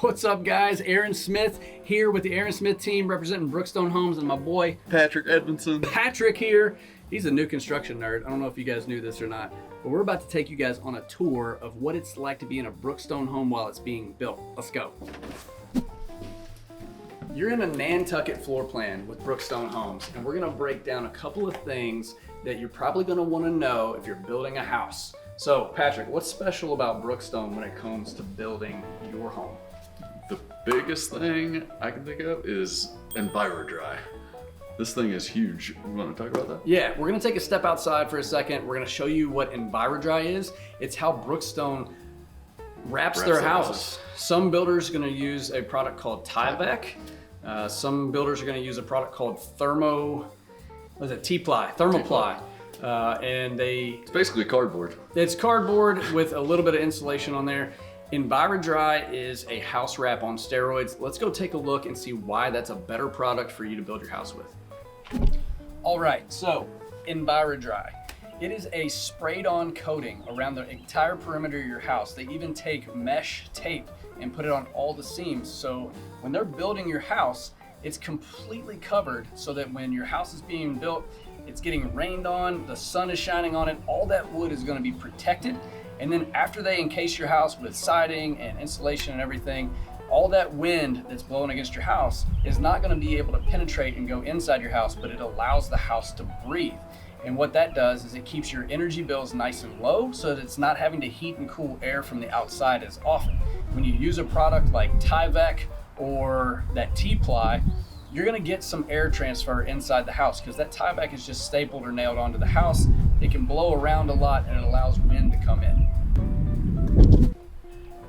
What's up, guys? Aaron Smith here with the Aaron Smith team representing Brookstone Homes, and my boy Patrick Edmondson. Patrick here. He's a new construction nerd. I don't know if you guys knew this or not, but we're about to take you guys on a tour of what it's like to be in a Brookstone home while it's being built. Let's go. You're in a Nantucket floor plan with Brookstone Homes, and we're gonna break down a couple of things that you're probably gonna wanna know if you're building a house. So, Patrick, what's special about Brookstone when it comes to building your home? The biggest thing I can think of is Enviro-Dri. This thing is huge. You want to talk about that? Yeah, we're gonna take a step outside for a second. We're gonna show you what Enviro-Dri is. It's how Brookstone wraps their houses. Some builders are gonna use a product called Tyvek. Some builders are gonna use a product called Thermoply. And it's basically cardboard. It's cardboard with a little bit of insulation on there. Enviro-Dri is a house wrap on steroids. Let's go take a look and see why that's a better product for you to build your house with. All right, so Enviro-Dri. It is a sprayed on coating around the entire perimeter of your house. They even take mesh tape and put it on all the seams. So when they're building your house, it's completely covered so that when your house is being built, it's getting rained on, the sun is shining on it, all that wood is gonna be protected. And then after they encase your house with siding and insulation and everything, all that wind that's blowing against your house is not gonna be able to penetrate and go inside your house, but it allows the house to breathe. And what that does is it keeps your energy bills nice and low so that it's not having to heat and cool air from the outside as often. When you use a product like Tyvek or that T-ply, you're gonna get some air transfer inside the house because that Tyvek is just stapled or nailed onto the house. It can blow around a lot and it allows wind to come in.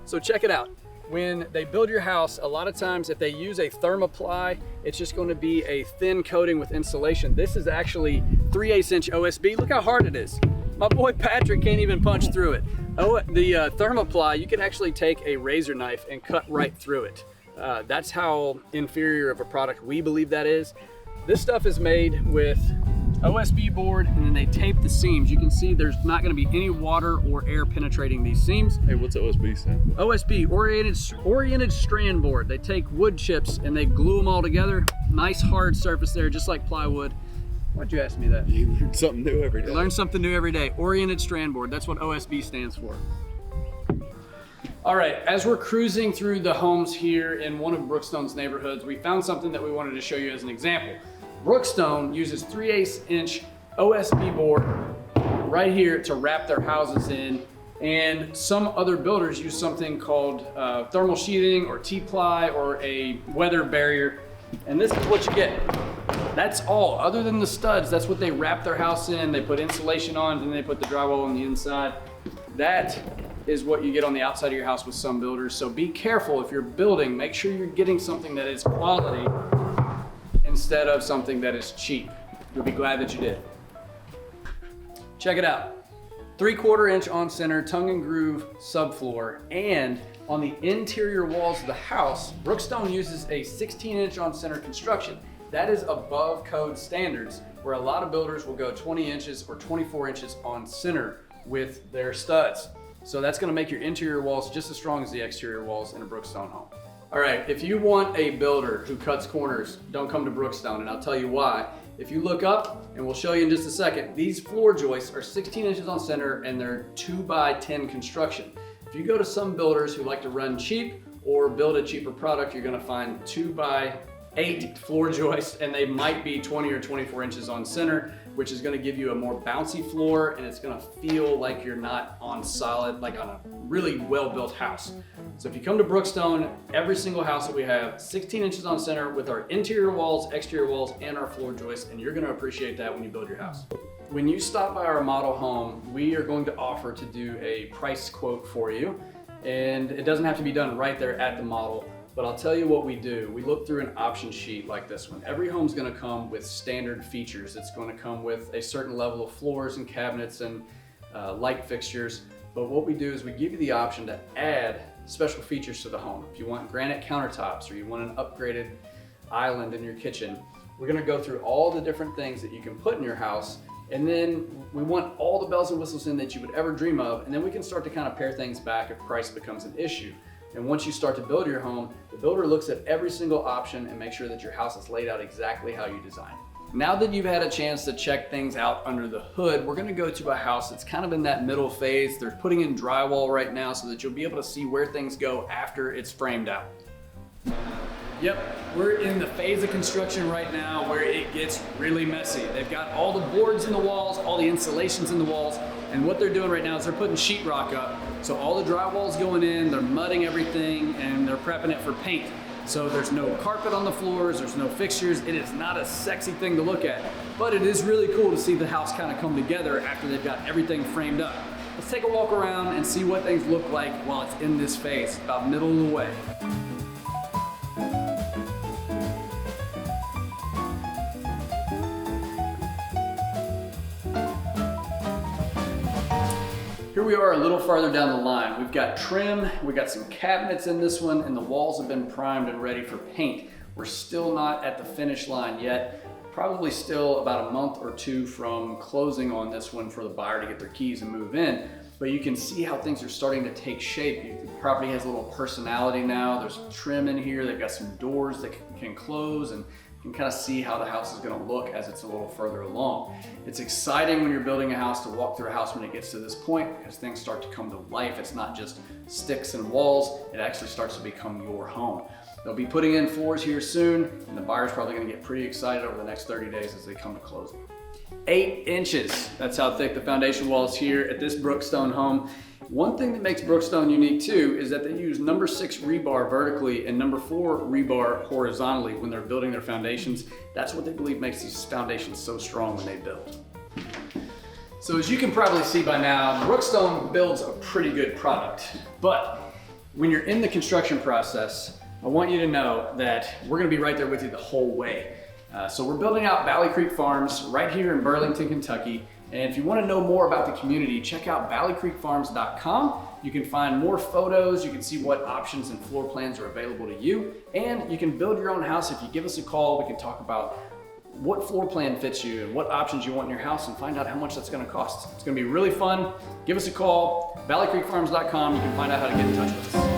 So check it out. When they build your house, a lot of times if they use a Thermoply, it's just going to be a thin coating with insulation. This is actually 3/8 inch OSB. Look how hard it is. My boy Patrick can't even punch through it. The Thermoply, you can actually take a razor knife and cut right through it. That's how inferior of a product we believe that is. This stuff is made with OSB board, and then they tape the seams. You can see there's not going to be any water or air penetrating these seams. Hey, what's OSB stand for? OSB, oriented strand board. They take wood chips and they glue them all together. Nice hard surface there, just like plywood. Why'd you ask me that? You learn something new every day. Learn something new every day. Oriented strand board, that's what OSB stands for. All right, as we're cruising through the homes here in one of Brookstone's neighborhoods, we found something that we wanted to show you as an example. Brookstone uses 3/8 inch OSB board right here to wrap their houses in, and some other builders use something called thermal sheathing or T-ply or a weather barrier, and this is what you get. That's all. Other than the studs, that's what they wrap their house in. They put insulation on, and then they put the drywall on the inside. That is what you get on the outside of your house with some builders. So be careful if you're building. Make sure you're getting something that is quality instead of something that is cheap. You'll be glad that you did. Check it out. 3/4 inch on center tongue and groove subfloor, and on the interior walls of the house, Brookstone uses a 16 inch on center construction. That is above code standards, where a lot of builders will go 20 inches or 24 inches on center with their studs. So that's gonna make your interior walls just as strong as the exterior walls in a Brookstone home. All right, if you want a builder who cuts corners, don't come to Brookstone, and I'll tell you why. If you look up, and we'll show you in just a second, these floor joists are 16 inches on center and they're 2x10 construction. If you go to some builders who like to run cheap or build a cheaper product, you're gonna find 2x8 floor joists, and they might be 20 or 24 inches on center, which is gonna give you a more bouncy floor, and it's gonna feel like you're not on solid, like on a really well-built house. So if you come to Brookstone, every single house that we have, 16 inches on center with our interior walls, exterior walls, and our floor joists, and you're gonna appreciate that when you build your house. When you stop by our model home, we are going to offer to do a price quote for you, and it doesn't have to be done right there at the model. But I'll tell you what we do. We look through an option sheet like this one. Every home's gonna come with standard features. It's gonna come with a certain level of floors and cabinets and light fixtures. But what we do is we give you the option to add special features to the home. If you want granite countertops or you want an upgraded island in your kitchen, we're gonna go through all the different things that you can put in your house, and then we want all the bells and whistles in that you would ever dream of, and then we can start to kind of pare things back if price becomes an issue. And once you start to build your home, the builder looks at every single option and makes sure that your house is laid out exactly how you designed it. Now that you've had a chance to check things out under the hood, we're gonna go to a house that's kind of in that middle phase. They're putting in drywall right now so that you'll be able to see where things go after it's framed out. Yep, we're in the phase of construction right now where it gets really messy. They've got all the boards in the walls, all the insulations in the walls, and what they're doing right now is they're putting sheetrock up. So all the drywall's going in, they're mudding everything, and they're prepping it for paint. So there's no carpet on the floors, there's no fixtures. It is not a sexy thing to look at, but it is really cool to see the house kind of come together after they've got everything framed up. Let's take a walk around and see what things look like while it's in this phase, about middle of the way. Here we are a little farther down the line. We've got trim, we've got some cabinets in this one, and the walls have been primed and ready for paint. We're still not at the finish line yet. Probably still about a month or two from closing on this one for the buyer to get their keys and move in. But you can see how things are starting to take shape. The property has a little personality now. There's trim in here. They've got some doors that can close, and you can kind of see how the house is going to look as it's a little further along. It's exciting when you're building a house to walk through a house when it gets to this point, because things start to come to life. It's not just sticks and walls. It actually starts to become your home. They'll be putting in floors here soon, and the buyer's probably going to get pretty excited over the next 30 days as they come to closing. 8 inches. That's how thick the foundation wall is here at this Brookstone home. One thing that makes Brookstone unique too is that they use number 6 rebar vertically and number 4 rebar horizontally when they're building their foundations. That's what they believe makes these foundations so strong when they build. So as you can probably see by now, Brookstone builds a pretty good product. But when you're in the construction process, I want you to know that we're gonna be right there with you the whole way. So we're building out Valley Creek Farms right here in Burlington, Kentucky. And if you want to know more about the community, check out valleycreekfarms.com. You can find more photos, you can see what options and floor plans are available to you, and you can build your own house. If you give us a call, we can talk about what floor plan fits you and what options you want in your house and find out how much that's going to cost. It's going to be really fun. Give us a call, valleycreekfarms.com. You can find out how to get in touch with us.